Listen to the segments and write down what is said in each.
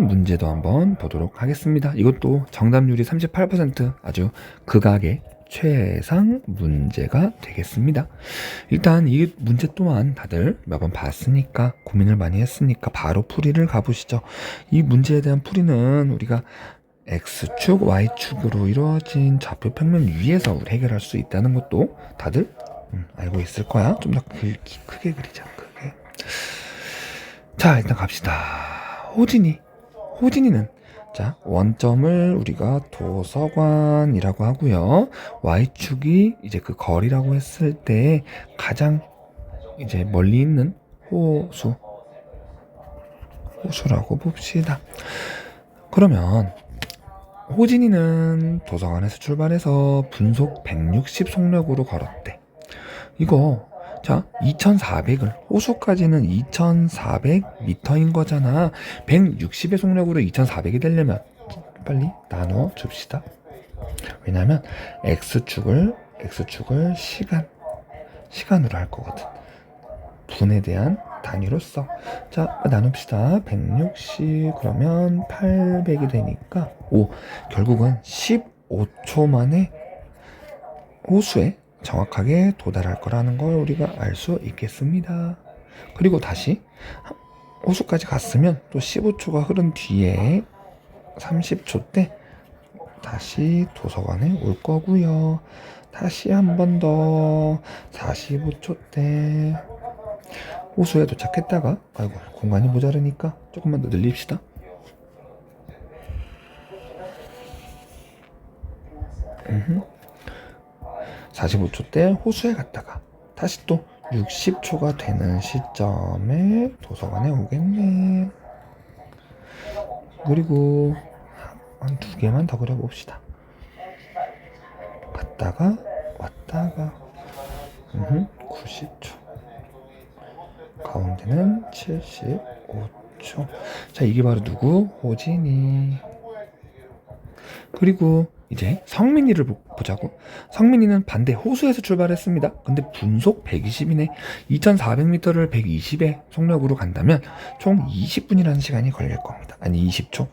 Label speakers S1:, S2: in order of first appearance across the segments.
S1: 문제도 한번 보도록 하겠습니다. 이것도 정답률이 38%, 아주 극악의 최상 문제가 되겠습니다. 일단 이 문제 또한 다들 몇 번 봤으니까, 고민을 많이 했으니까 바로 풀이를 가보시죠. 이 문제에 대한 풀이는 우리가 X축, Y축으로 이루어진 좌표 평면 위에서 우리 해결할 수 있다는 것도 다들 알고 있을 거야. 좀 더 크게 그리자. 크게. 자, 일단 갑시다. 호진이는 자, 원점을 우리가 도서관이라고 하고요. Y축이 이제 그 거리라고 했을 때 가장 이제 멀리 있는 호수라고 봅시다. 그러면 호진이는 도서관에서 출발해서 분속 160 속력으로 걸었대. 이거 자, 2400을 호수까지는 2400m인 거잖아. 160의 속력으로 2400이 되려면 빨리 나눠 줍시다. 왜냐면 X축을 시간으로 할 거거든. 분에 대한 단위로 써. 자, 나눕시다. 160 그러면 800이 되니까 결국은 15초 만에 호수에 정확하게 도달할 거라는 걸 우리가 알 수 있겠습니다. 그리고 다시 호수까지 갔으면 또 15초가 흐른 뒤에 30초 때 다시 도서관에 올 거고요. 다시 한 번 더 45초 때 호수에 도착했다가 공간이 모자르니까 조금만 더 늘립시다. 45초 때 호수에 갔다가 다시 또 60초가 되는 시점에 도서관에 오겠네. 그리고 한 2개만 더 그려봅시다. 갔다가 왔다가 90초, 가운데는 75초. 자, 이게 바로 누구? 호진이. 그리고 이제 성민이를 보자고. 성민이는 반대 호수에서 출발했습니다. 근데 분속 120이네. 2400m를 120의 속력으로 간다면 총 20분이라는 시간이 걸릴 겁니다. 아니 20초,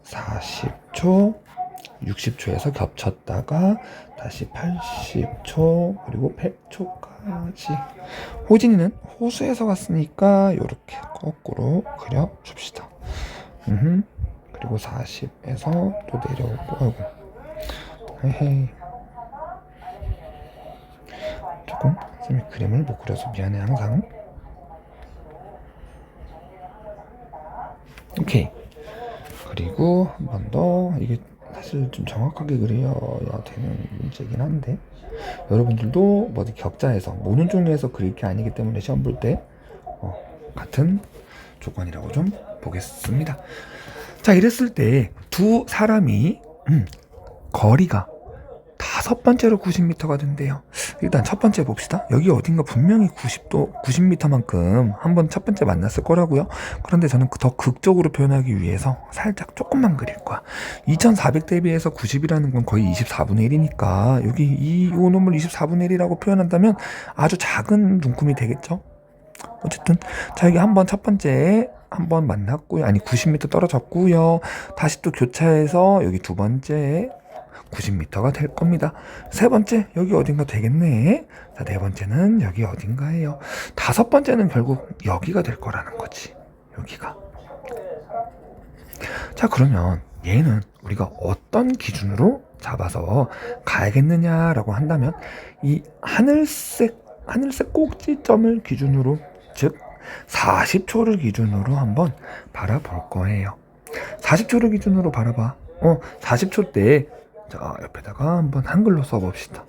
S1: 40초, 60초에서 겹쳤다가 다시 80초, 그리고 100초까지. 호진이는 호수에서 갔으니까 이렇게 거꾸로 그려줍시다. 그리고 40에서 또 내려오고, 헤헤. 조금 쌤이 그림을 못 그려서 미안해 항상. 오케이. 그리고 한 번 더, 이게 사실 좀 정확하게 그려야 되는 문제긴 한데, 여러분들도 뭐 격자에서 모든 종류에서 그릴 게 아니기 때문에 시험 볼 때 같은 조건이라고 좀 보겠습니다. 자, 이랬을 때 두 사람이 거리가 5번째로 90m가 된대요. 일단 첫 번째 봅시다. 여기 어딘가 분명히 90m만큼 한번 첫 번째 만났을 거라고요. 그런데 저는 더 극적으로 표현하기 위해서 살짝 조금만 그릴 거야. 2400 대비해서 90이라는 건 거의 24분의 1이니까 여기 이 놈을 24분의 1이라고 표현한다면 아주 작은 눈금이 되겠죠. 어쨌든 자, 여기 한번 첫 번째 한번 만났고요. 아니 90m 떨어졌고요. 다시 또 교차해서 여기 두 번째 90m가 될 겁니다. 세 번째 여기 어딘가 되겠네. 자, 네 번째는 여기 어딘가예요. 다섯 번째는 결국 여기가 될 거라는 거지. 여기가. 자, 그러면 얘는 우리가 어떤 기준으로 잡아서 가야겠느냐라고 한다면 이 하늘색 꼭지점을 기준으로, 즉 40초를 기준으로 한번 바라볼 거예요. 40초를 기준으로 바라봐. 40초 때 자, 옆에다가 한번 한글로 써봅시다.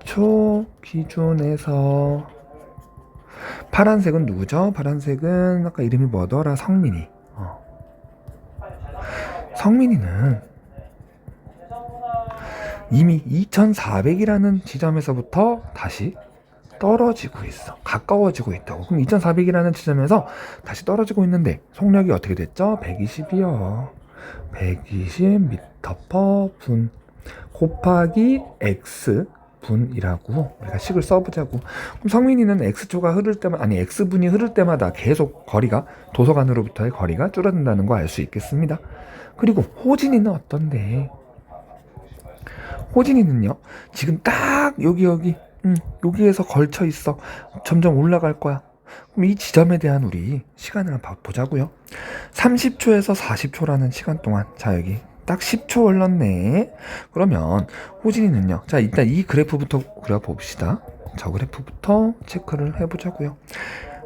S1: 40초 기준에서 파란색은 누구죠? 파란색은 아까 이름이 뭐더라? 성민이. 성민이는 이미 2400이라는 지점에서부터 다시 떨어지고 있어. 가까워지고 있다고. 그럼 2400이라는 지점에서 다시 떨어지고 있는데 속력이 어떻게 됐죠? 120이요. 120m/분 곱하기 x 분이라고 우리가 식을 써보자고. 그럼 성민이는 x초가 흐를 때마다, 아니 x분이 흐를 때마다 계속 거리가, 도서관으로부터의 거리가 줄어든다는 거 알 수 있겠습니다. 그리고 호진이는 어떤데? 호진이는요, 지금 딱 여기에서 걸쳐 있어. 점점 올라갈 거야. 그럼 이 지점에 대한 우리 시간을 한번 보자고요. 30초에서 40초라는 시간 동안, 자 여기 딱 10초 흘렀네. 그러면 호진이는요, 자 일단 이 그래프부터 그려봅시다. 저 그래프부터 체크를 해보자고요.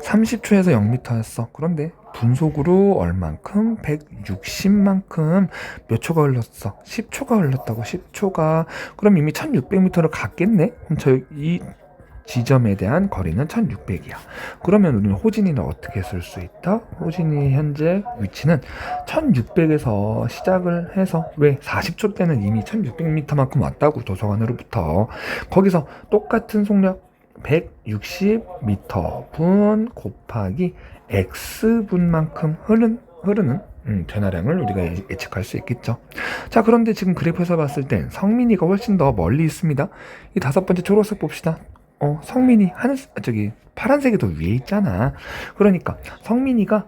S1: 30초에서 0m였어. 그런데 분속으로 얼만큼? 160만큼 몇 초가 흘렀어? 10초가 흘렀다고. 10초가. 그럼 이미 1600m를 갔겠네? 그럼 이 지점에 대한 거리는 1600이야. 그러면 우리는 호진이는 어떻게 쓸 수 있다? 호진이 현재 위치는 1600에서 시작을 해서, 왜? 40초 때는 이미 1600m만큼 왔다고, 도서관으로부터. 거기서 똑같은 속력 160m 분 곱하기 x분만큼 흐르는 변화량을 우리가 예측할 수 있겠죠. 자, 그런데 지금 그래프에서 봤을 땐 성민이가 훨씬 더 멀리 있습니다. 이 다섯 번째 초록색 봅시다. 성민이 파란색이 더 위에 있잖아. 그러니까 성민이가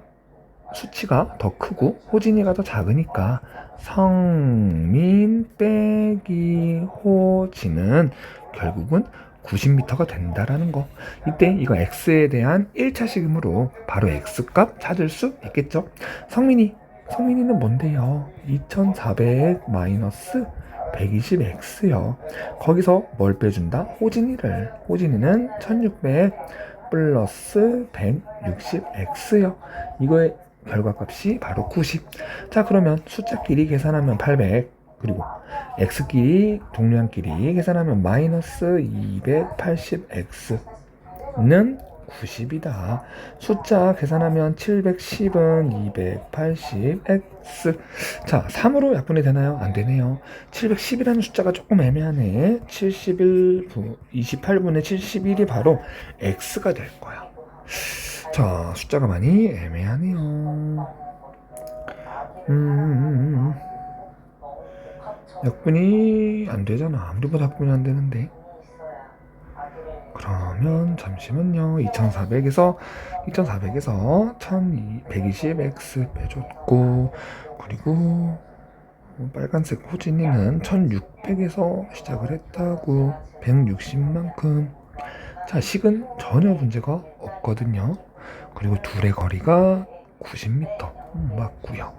S1: 수치가 더 크고 호진이가 더 작으니까 성민 빼기 호진은 결국은 90m가 된다라는 거. 이때 이거 x에 대한 1차식이므로 바로 x값 찾을 수 있겠죠. 성민이는 뭔데요? 2400 마이너스 120x요. 거기서 뭘 빼준다? 호진이는 1600 플러스 160x요. 이거의 결과값이 바로 90. 자, 그러면 숫자끼리 계산하면 800, 그리고 x끼리, 동량끼리 계산하면 마이너스 280x는 90이다. 숫자 계산하면 710은 280x. 자, 3으로 약분이 되나요? 안 되네요. 710이라는 숫자가 조금 애매하네. 28분의 71이 바로 x가 될 거야. 자, 숫자가 많이 애매하네요. 약분이 안 되잖아. 아무리 봐도 약분이 안 되는데. 그러면 잠시만요. 2400에서 1120x 빼줬고, 그리고 빨간색 호진이는 1600에서 시작을 했다고. 160만큼. 자, 식은 전혀 문제가 없거든요. 그리고 둘의 거리가 90m 맞고요.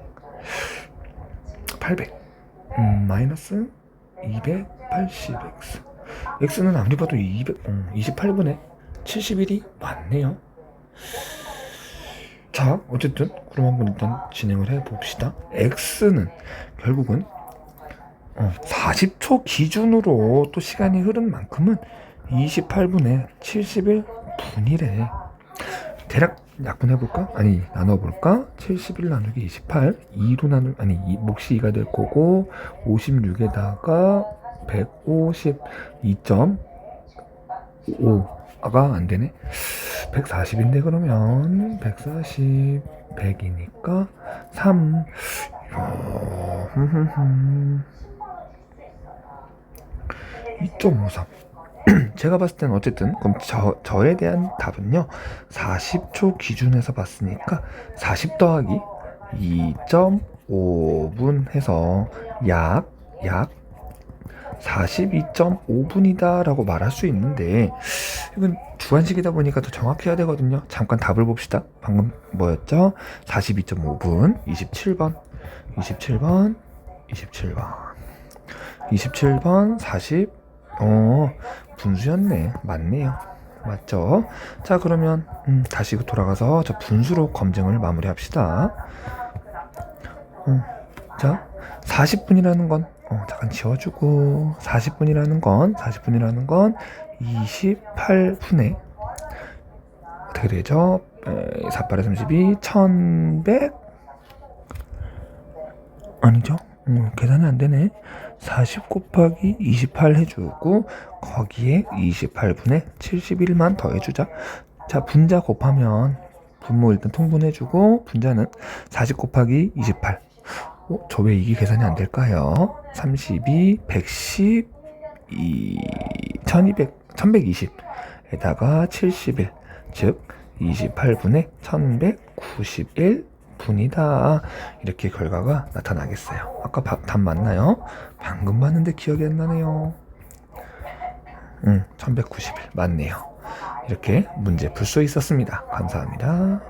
S1: 800 마이너스 280x. x는 아무리 봐도 28분의 71이 맞네요. 자, 어쨌든 그럼 한번 일단 진행을 해봅시다. x는 결국은 40초 기준으로 또 시간이 흐른 만큼은 28분의 71분이래. 대략 약분해볼까? 아니, 나눠볼까? 71 나누기 28, 2로 몫이 2가 될 거고, 56에다가 150, 2.5가 안 되네. 140인데 그러면 140, 100이니까 3. 2.53. 제가 봤을 때는 어쨌든 그럼 저에 대한 답은요, 40초 기준에서 봤으니까 40 더하기 2.5분 해서 약 42.5분이다 라고 말할 수 있는데, 이건 주관식이다 보니까 더 정확히 해야 되거든요. 잠깐 답을 봅시다. 방금 뭐였죠? 42.5분 27번 40. 분수였네. 맞네요. 맞죠? 자, 그러면 다시 다시 저 분수로 검증을 마무리합시다. 자, 40분이라는 건 잠깐 지워주고, 40분이라는 건 28분에 어떻게 되죠? 48에 32 1100 아니죠? 계산이 안 되네. 40 곱하기 28 해주고, 거기에 28분의 71만 더해주자. 자, 분자 곱하면 분모 일단 통분해주고, 분자는 40 곱하기 28. 저 왜 이게 계산이 안 될까요? 32, 110, 1120에다가 71, 즉 28분의 1191분이다. 이렇게 결과가 나타나겠어요. 아까 답 맞나요? 방금 봤는데 기억이 안 나네요. 1191 맞네요. 이렇게 문제 풀 수 있었습니다. 감사합니다.